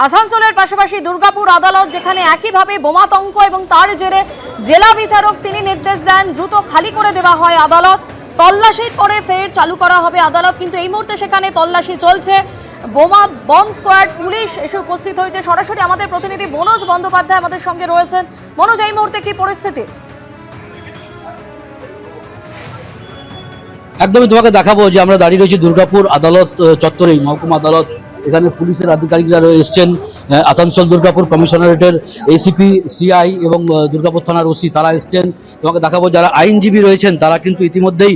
আসানসোলের পাশাপাশি দুর্গাপুর আদালত যেখানে একইভাবে বোমাতঙ্ক এবং তার জেরে জেলা বিচারক তিনি নির্দেশ দেন দ্রুত খালি করে দেওয়া হয় আদালত। তল্লাশির পরে ফের চালু করা হবে আদালত, কিন্তু এই মুহূর্তে সেখানে তল্লাশি চলছে। বম স্কোয়াড পুলিশ এসে উপস্থিত হয়েছে। সরাসরি আমাদের প্রতিনিধি মনোজ বন্দ্যোপাধ্যায় আমাদের সঙ্গে রয়েছেন। মনোজ, এই মুহূর্তে কি পরিস্থিতি? একদমই তোমাকে দেখাবো যে আমরা দাঁড়িয়ে রয়েছি দুর্গাপুর আদালত চত্বরেই, মহকুমা আদালত। এখানে পুলিশের আধিকারিকরা এসছেন, আসানসোল দুর্গাপুর কমিশনারেটের এসিপি, সিআই এবং দুর্গাপুর থানার ওসি তারা এসছেন। তোমাকে দেখাবো যারা আইনজীবী রয়েছেন তারা কিন্তু ইতিমধ্যেই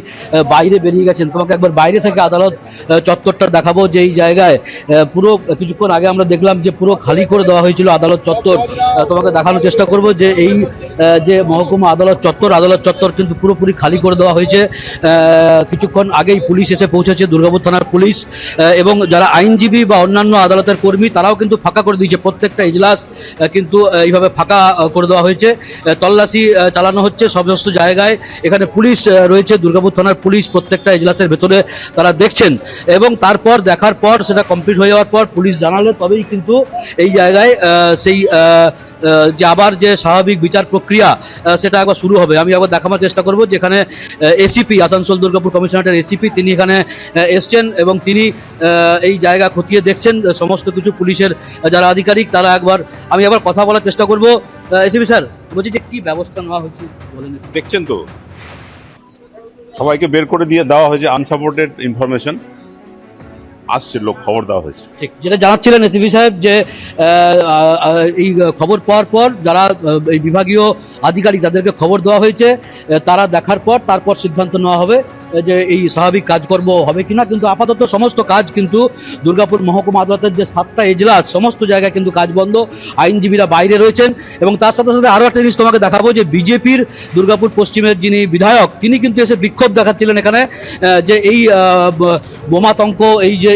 বাইরে বেরিয়ে গেছেন। তোমাকে একবার বাইরে থেকে আদালত চত্বরটা দেখাবো যে এই জায়গায় পুরো কিছুক্ষণ আগে আমরা দেখলাম যে পুরো খালি করে দেওয়া হয়েছিল আদালত চত্বর। তোমাকে দেখানোর চেষ্টা করব যে এই যে মহকুমা আদালত চত্বর কিন্তু পুরোপুরি খালি করে দেওয়া হয়েছে। কিছুক্ষণ আগেই পুলিশ এসে পৌঁছেছে, দুর্গাপুর থানার পুলিশ, এবং যারা আইনজীবী বা অন্যান্য আদালতের কর্মী তারাও কিন্তু ফাঁকা করে দিয়েছে। প্রত্যেকটা এজলাস কিন্তু এইভাবে ফাঁকা করে দেওয়া হয়েছে। তল্লাশি চালানো হচ্ছে সমস্ত জায়গায়। এখানে পুলিশ রয়েছে, দুর্গাপুর থানার পুলিশ প্রত্যেকটা এজলাসের ভেতরে তারা দেখছেন, এবং তারপর দেখার পর সেটা কমপ্লিট হয়ে যাওয়ার পর পুলিশ জানালে তবেই কিন্তু এই জায়গায় সেই যে আবার যে স্বাভাবিক বিচার প্রক্রিয়া সেটা একবার শুরু হবে। আমি একবার দেখানোর চেষ্টা করব যেখানে এসিপি, আসানসোল দুর্গাপুর কমিশনারেটের এসিপি তিনি এখানে এসছেন এবং তিনি এই জায়গা খতিয়ে দেখছেন সমস্ত কিছু। পুলিশের যারা আধিকারিক তারা আমি আবার কথা বলার চেষ্টা করব। এসিপি স্যার, বলছি যে কি ব্যবস্থা নেওয়া হচ্ছে বলেন। দেখছেন তো সবাইকে বের করে দিয়ে দেওয়া হয়েছে, আনসাপোর্টেড ইনফরমেশন আসছে, লোক খবর দেওয়া হয়েছে। ঠিক যেটা জানাচ্ছিলেন এসিপি সাহেব যে এই খবর পাওয়ার পর যারা এই বিভাগীয় আধিকারিক তাদেরকে খবর দেওয়া হয়েছে, তারা দেখার পর তারপর সিদ্ধান্ত নেওয়া হবে যে এই স্বাভাবিক কাজকর্ম হবে কিনা। কিন্তু আপাতত সমস্ত কাজ কিন্তু দুর্গাপুর মহকুমা আদালতের যে 7টা এজলাস সমস্ত জায়গায় কিন্তু কাজ বন্ধ, আইনজীবীরা বাইরে রয়েছেন। এবং তার সাথে সাথে আরও একটা জিনিস তোমাকে দেখাবো যে বিজেপির দুর্গাপুর পশ্চিমের যিনি বিধায়ক তিনি কিন্তু এসে বিক্ষোভ দেখাচ্ছিলেন এখানে, যে এই বোমাতঙ্ক, এই যে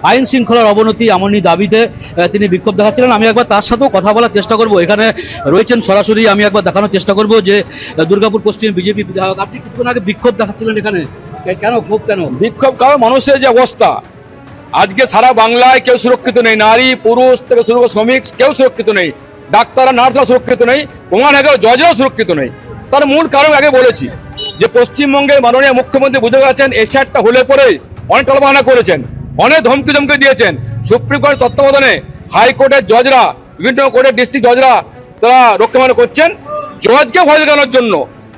আইন শৃঙ্খলার অবনতি এমনই দাবিতে তিনি বিক্ষোভ দেখাচ্ছিলেন। আমি একবার তার সাথেও কথা বলার চেষ্টা করব। এখানে রয়েছেন সরাসরি, আমি একবার দেখানোর চেষ্টা করব যে দুর্গাপুর পশ্চিম বিজেপি বিধায়ক, আপনি কিছুক্ষণ আগে বিক্ষোভ দেখাচ্ছিলেন এখানে, কেন ক্ষোভ কেন? বিক্ষোভ কারণ মানুষের যে অবস্থা আজকে সারা বাংলায় কেউ সুরক্ষিত নেই, নারী পুরুষ থেকে শুরু করে শ্রমিক কেউ সুরক্ষিত নেই, ডাক্তাররা নার্সরা সুরক্ষিত নেই, প্রমাণ হয়ে গেল জজরাও সুরক্ষিত নেই। তার মূল কারণ আগে বলেছি যে পশ্চিমবঙ্গের মাননীয় মুখ্যমন্ত্রী বুঝে গেছেন এশিয়ারটা হলে পরে অনেক টালবাহানা করেছেন, অনেক ধমকি দিয়েছেন। সুপ্রিম কোর্টের তত্ত্বাবধানে হাইকোর্টের জজরা, বিভিন্ন কোর্টের ডিস্ট্রিক্ট জজরা তারা রক্ষামানা করছেন জজকে ভয় দেখানোর জন্য,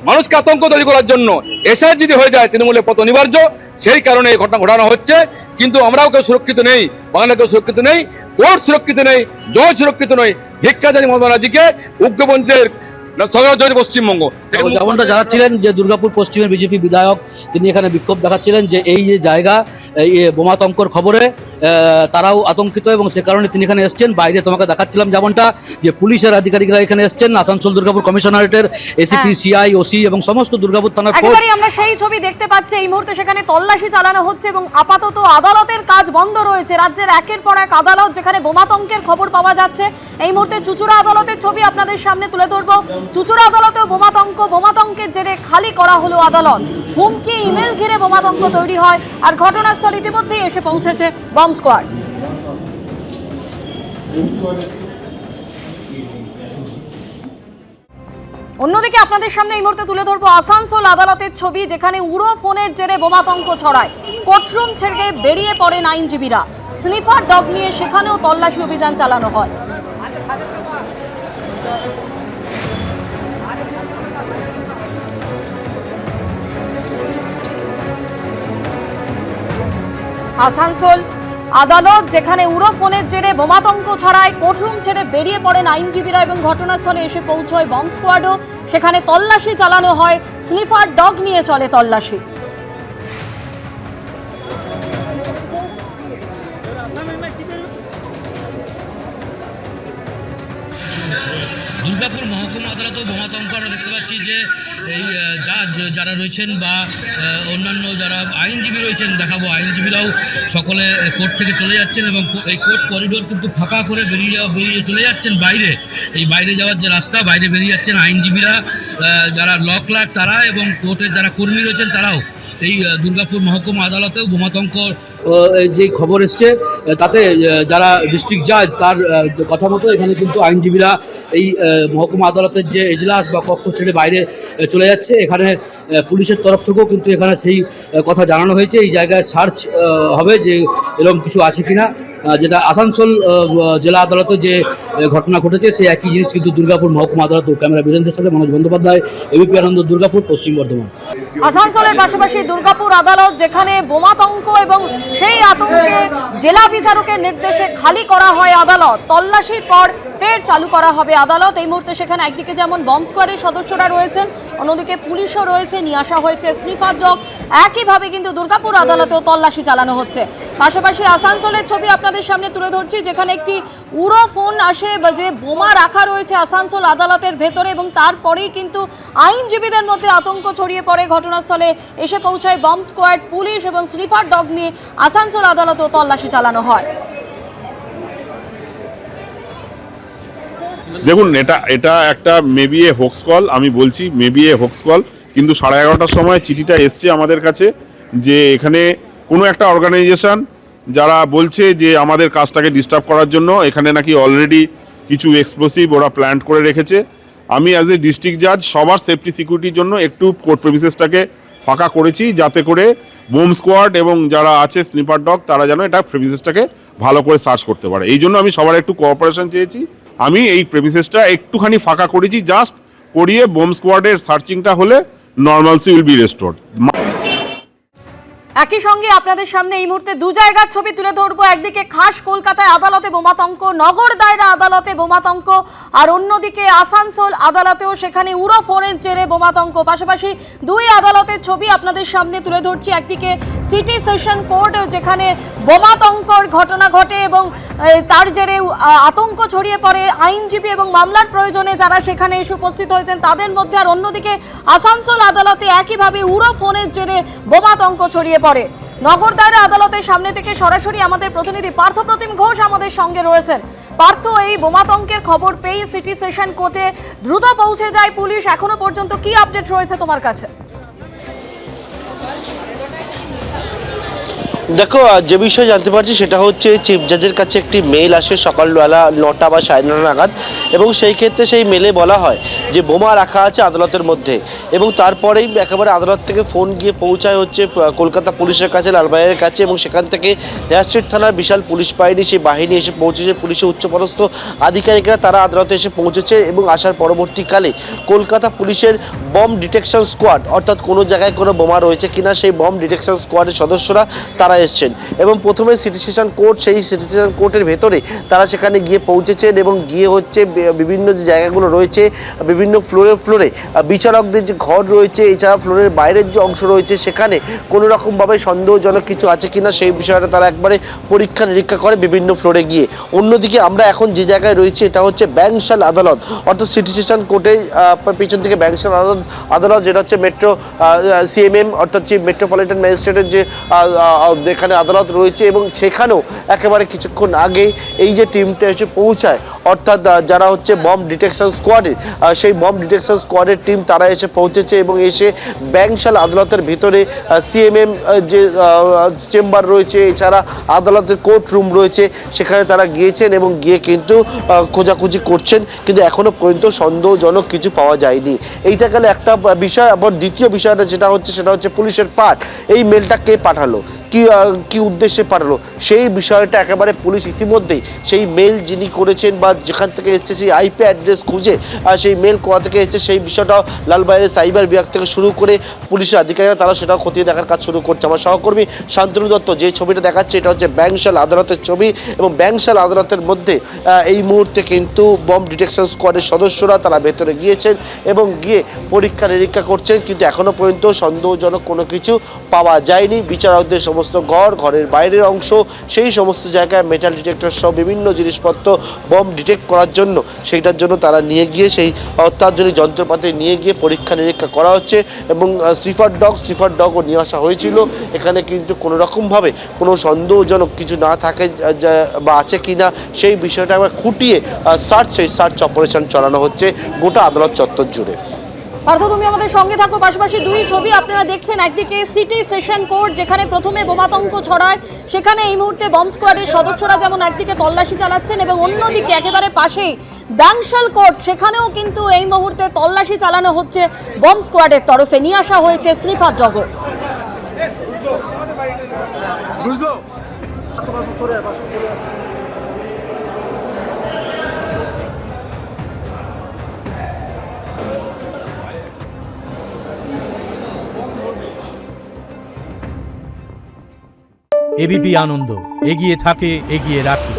মানুষকে আতঙ্ক তৈরি করার জন্য। এসআইআর যদি হয়ে যায় তৃণমূলের পথ অনিবার্য, সেই কারণে এই ঘটনা ঘটানো হচ্ছে। কিন্তু আমরাও কেউ সুরক্ষিত নেই, বাংলা কেউ সুরক্ষিত নেই, কোর্ট সুরক্ষিত নেই, জজ সুরক্ষিত নয়। ভিক্ষা জানি মমতা ব্যানার্জিকে উগ্রপন্থীদের পশ্চিমবঙ্গ। যেমনটা জানাচ্ছিলেন যে দুর্গাপুর পশ্চিমের বিজেপি বিধায়ক তিনি এখানে বিক্ষোভ দেখাচ্ছিলেন যে এই যে জায়গা এই বোমাতঙ্কর খবরে তারাও আতঙ্কিত, এবং সে কারণে তিনি এখানে এসছেন। বাইরে তোমাকে দেখাচ্ছিলাম যেমনটা যে পুলিশের আধিকারিকরা এখানে এসছেন, আসানসোল দুর্গাপুর কমিশনারেটের এসিপি, সিআই, ওসি এবং সমস্ত দুর্গাপুর থানার একেবারে আমরা সেই ছবি দেখতে পাচ্ছি। এই মুহূর্তে সেখানে তল্লাশি চালানো হচ্ছে এবং আপাতত আদালতের কাজ বন্ধ রয়েছে। রাজ্যের একের পর এক আদালত যেখানে বোমাতঙ্কের খবর পাওয়া যাচ্ছে। এই মুহূর্তে চুচুড়া আদালতের ছবি আপনাদের সামনে তুলে ধরবো। চুচুড়া আদালতেও বোমাতঙ্কের জেরে খালি করা হলো আদালত। হুমকি, ইমেল ঘিরে বোমাতঙ্ক তৈরি হয়, আর ঘটনাস্থল ইতিমধ্যেই এসে পৌঁছেছে বম স্কোয়াড। অন্যদিকে আপনাদের সামনে এই মুহূর্তে তুলে ধরবো আসানসোল আদালতের ছবি, যেখানে উড়ো ফোনের জেরে বোমাতঙ্ক ছড়ায়। কোর্টরুম ছেড়ে বেরিয়ে পড়েন আইনজীবীরা। স্নিফার ডগ নিয়ে সেখানেও তল্লাশি অভিযান চালানো হয়। আসানসোল আদালত যেখানে উড়ো ফোনের জেরে বোমাতঙ্ক ছড়ায়, কোর্টরুম ছেড়ে বেরিয়ে পড়েন আইনজীবীরা এবং ঘটনাস্থলে এসে পৌঁছয় বম স্কোয়াডও। সেখানে তল্লাশি চালানো হয়, স্নিফার ডগ নিয়ে চলে তল্লাশি। দুর্গাপুর মহকুমা আদালতেও বোমাতঙ্ক আমরা দেখতে পাচ্ছি যে এই যারা রয়েছেন বা অন্যান্য যারা আইনজীবী রয়েছেন, দেখাবো আইনজীবীরাও সকলে কোর্ট থেকে চলে যাচ্ছেন এবং এই কোর্ট করিডোর কিন্তু ফাঁকা করে বেরিয়ে চলে যাচ্ছেন বাইরে। এই বাইরে যাওয়ার যে রাস্তা, বাইরে বেরিয়ে যাচ্ছেন আইনজীবীরা, যারা ল ক্লার্ক তারা এবং কোর্টের যারা কর্মী রয়েছেন তারাও। এই দুর্গাপুর মহকুমা আদালতেও বোমাতঙ্ক যে খবর এসছে তাতে যারা ডিস্ট্রিক্ট জাজ তার কথা মতো এখানে কিন্তু আইনজীবীরা এই মহকুমা আদালতের যে এজলাস বা কক্ষ ছেড়ে বাইরে চলে যাচ্ছে। এখানে পুলিশের তরফ থেকেও কিন্তু এখানে সেই কথা জানানো হয়েছে, এই জায়গায় সার্চ হবে যে এরকম কিছু আছে কিনা। যেটা আসানসোল জেলা আদালতে যে ঘটনা ঘটেছে সেই একই জিনিস কিন্তু দুর্গাপুর মহকুমা আদালত। ক্যামেরা বিজেন্দ্রের সাথে মনোজ বন্দ্যোপাধ্যায়, এবিপি আনন্দ, দুর্গাপুর, পশ্চিম বর্ধমান। আসানসোলের পাশাপাশি দুর্গাপুর আদালত যেখানে বোমাতঙ্ক এবং সেই আতঙ্কে জেলা বিচারকের নির্দেশে খালি করা হয় আদালত, তল্লাশির পর ফের চালু করা হবে আদালত। এই মুহূর্তে সেখানে একদিকে যেমন বম্ব স্কোয়াডের সদস্যরা রয়েছেন, অন্যদিকে পুলিশও রয়েছে, নিয়ে আসা হয়েছে স্নিফার ডগ। একইভাবে কিন্তু দুর্গাপুর আদালতেও তল্লাশি চালানো হচ্ছে। পাশাপাশি আসানসোলের ছবি আপনাদের সামনে তুলে ধরছি, যেখানে একটি উড়ো ফোন আসে যে বোমা রাখা রয়েছে আসানসোল আদালতের ভেতরে, এবং তারপরেই কিন্তু আইনজীবীদের মধ্যে আতঙ্ক ছড়িয়ে পড়ে। ঘটনাস্থলে এসে পৌঁছায় বম্ব স্কোয়াড, পুলিশ এবং স্নিফার ডগ নিয়ে আসানসোল আদালতেও তল্লাশি চালানো হয়। দেখুন, এটা একটা মেবি এ হোক্স কল, আমি বলছি মেবি এ হোক্স কল। কিন্তু 11:30টার সময় চিঠিটা এসছে আমাদের কাছে যে এখানে কোনো একটা অর্গানাইজেশন যারা বলছে যে আমাদের কাজটাকে ডিস্টার্ব করার জন্য এখানে নাকি অলরেডি কিছু এক্সপ্লোসিভ ওরা প্ল্যান্ট করে রেখেছে। আমি অ্যাজ এ ডিস্ট্রিক্ট জাজ সবার সেফটি সিকিউরিটির জন্য একটু কোর্ট প্রেমিসেসটাকে ফাঁকা করেছি, যাতে করে বোম স্কোয়াড এবং যারা আছে স্নিপার ডগ তারা যেন এটা প্রেমিসেসটাকে ভালো করে সার্চ করতে পারে। এই জন্য আমি সবার একটু কোঅপারেশন চেয়েছি। আমি এই প্রেমিসেসটা একটুখানি ফাঁকা করেছি, জাস্ট করিয়ে বোম স্কোয়াডের সার্চিংটা হলে নর্মালসি উইল বি রেস্টোরড। একই সঙ্গে আপনাদের সামনে এই মুহূর্তে দু জায়গার ছবি তুলে ধরবো। একদিকে খাস কলকাতায় আদালতে বোমাতঙ্ক, নগর দায়রা আদালতে বোমাতঙ্ক, আর অন্যদিকে আসানসোল আদালতেও সেখানে উড়ো ফোনের জেরে বোমাতঙ্ক। পাশাপাশি দুই আদালতের ছবি আপনাদের সামনে তুলে ধরছি। একদিকে সিটি সেশন কোর্ট, যেখানে বোমাতঙ্কর ঘটনা ঘটে এবং তার জেরে আতঙ্ক ছড়িয়ে পড়ে আইনজীবী এবং মামলার প্রয়োজনে যারা সেখানে এসে উপস্থিত হয়েছেন তাদের মধ্যে। আর অন্যদিকে আসানসোল আদালতে একইভাবে উড়ো ফোনের জেরে বোমাতঙ্ক ছড়িয়ে পড়ে। নগর দায়রা আদালতের সামনে থেকে সরাসরি আমাদের প্রতিনিধি পার্থ প্রতিম ঘোষ আমাদের সঙ্গে রয়েছেন। পার্থ, এই বোমাতঙ্কের খবর পেয়ে সিটি সেশন কোর্টে দ্রুত পৌঁছে যায় পুলিশ। এখনো পর্যন্ত কি আপডেট রয়েছে তোমার কাছে? দেখো, যে বিষয়ে জানতে পারছি সেটা হচ্ছে চিফ জাজের কাছে একটি মেল আসে সকালবেলা 9টা বা 9:30 নাগাদ, এবং সেই ক্ষেত্রে সেই মেলে বলা হয় যে বোমা রাখা আছে আদালতের মধ্যে। এবং তারপরেই একেবারে আদালত থেকে ফোন গিয়ে পৌঁছায় হচ্ছে কলকাতা পুলিশের কাছে, লালবাজারের কাছে, এবং সেখান থেকে হেয়ার স্ট্রিট থানার বিশাল পুলিশ বাহিনী, সেই বাহিনী এসে পৌঁছেছে। পুলিশের উচ্চপদস্থ আধিকারিকরা তারা আদালতে এসে পৌঁছেছে, এবং আসার পরবর্তীকালে কলকাতা পুলিশের বম ডিটেকশন স্কোয়াড, অর্থাৎ কোনো জায়গায় কোনো বোমা রয়েছে কিনা সেই বম ডিটেকশন স্কোয়াডের সদস্যরা তারা এসছেন। এবং প্রথমে সিটি সেশন কোর্ট, সেই সিটি সেশন কোর্টের ভেতরে তারা সেখানে গিয়ে পৌঁছেছেন, এবং গিয়ে হচ্ছে বিভিন্ন যে জায়গাগুলো রয়েছে, বিভিন্ন ফ্লোরে বিচারকদের যে ঘর রয়েছে, এছাড়া ফ্লোরের বাইরের যে অংশ রয়েছে সেখানে কোনো রকমভাবে সন্দেহজনক কিছু আছে কিনা সেই বিষয়টা তারা একবারে পরীক্ষা নিরীক্ষা করে বিভিন্ন ফ্লোরে গিয়ে। অন্যদিকে আমরা এখন যে জায়গায় রয়েছি এটা হচ্ছে ব্যাংশাল আদালত, অর্থাৎ সিটি সেশন কোর্টে পিছন থেকে ব্যাংশাল আদালত, যেটা হচ্ছে মেট্রো সিএমএম অর্থাৎ চিফ মেট্রোপলিটন ম্যাজিস্ট্রেটের যে এখানে আদালত রয়েছে। এবং সেখানেও একেবারে কিছুক্ষণ আগে এই যে টিমটা এসে পৌঁছায়, অর্থাৎ যারা হচ্ছে বম ডিটেকশন স্কোয়াডের, সেই বম ডিটেকশন স্কোয়াডের টিম তারা এসে পৌঁছেছে, এবং এসে ব্যাংশাল আদালতের ভিতরে সিএমএম যে চেম্বার রয়েছে, এছাড়া আদালতের কোর্ট রুম রয়েছে, সেখানে তারা গিয়েছেন এবং গিয়ে কিন্তু খোঁজাখুঁজি করছেন, কিন্তু এখনো পর্যন্ত সন্দেহজনক কিছু পাওয়া যায়নি। এইটা গেলে একটা বিষয়। আবার দ্বিতীয় বিষয়টা যেটা হচ্ছে সেটা হচ্ছে পুলিশের পার্ট। এই মেলটা কে পাঠালো, কি উদ্দেশ্যে পাঠালো সেই বিষয়টা একেবারে পুলিশ ইতিমধ্যেই সেই মেল যিনি করেছেন বা যেখান থেকে এসছে সেই আইপি অ্যাড্রেস খুঁজে সেই মেল কোথা থেকে এসছে সেই বিষয়টাও লালবাজারের সাইবার বিভাগ থেকে শুরু করে পুলিশের আধিকারিকরা তারা সেটাও খতিয়ে দেখার কাজ শুরু করছে। আমার সহকর্মী শান্তনু দত্ত যে ছবিটা দেখাচ্ছে এটা হচ্ছে ব্যাংশাল আদালতের ছবি, এবং ব্যাংশাল আদালতের মধ্যে এই মুহূর্তে কিন্তু বম ডিটেকশন স্কোয়াডের সদস্যরা তারা ভেতরে গিয়েছেন এবং গিয়ে পরীক্ষা নিরীক্ষা করছেন, কিন্তু এখনও পর্যন্ত সন্দেহজনক কোনো কিছু পাওয়া যায়নি। বিচারকদের সমস্ত ঘরের বাইরের অংশ, সেই সমস্ত জায়গায় মেটাল ডিটেক্টর সহ বিভিন্ন জিনিসপত্র বম ডিটেক্ট করার জন্য সেইটার জন্য তারা নিয়ে গিয়ে সেই অত্যাধুনিক যন্ত্রপাতি নিয়ে গিয়ে পরীক্ষা নিরীক্ষা করা হচ্ছে। এবং স্নিফার ডগও নিয়ে আসা হয়েছিল এখানে, কিন্তু কোনো রকমভাবে কোনো সন্দেহজনক কিছু না থাকে বা আছে কি না সেই বিষয়টা আবার খুঁটিয়ে সার্চ অপারেশন চালানো হচ্ছে গোটা আদালত চত্বর জুড়ে। পার্থ, তুমি আমাদের সঙ্গে থাকো। পাশাপাশি দুই ছবি আপনারা দেখছেন, একদিকে সিটি সেশন কোর্ট যেখানে প্রথমে বোমাতঙ্ক ছড়ায়, সেখানে এই মুহূর্তে বম্ব স্কোয়াডের সদস্যরা যেমন একদিকে তল্লাশি চালাচ্ছেন এবং অন্যদিকে একেবারে পাশেই ব্যাংশাল কোর্ট, সেখানেও কিন্তু এই মুহূর্তে তল্লাশি চালানো হচ্ছে বম্ব স্কোয়াডের তরফে। নিয়ে আসা হয়েছে স্নিফার জগৎ। এবিপি আনন্দ, এগিয়ে থাকে, এগিয়ে রাখে।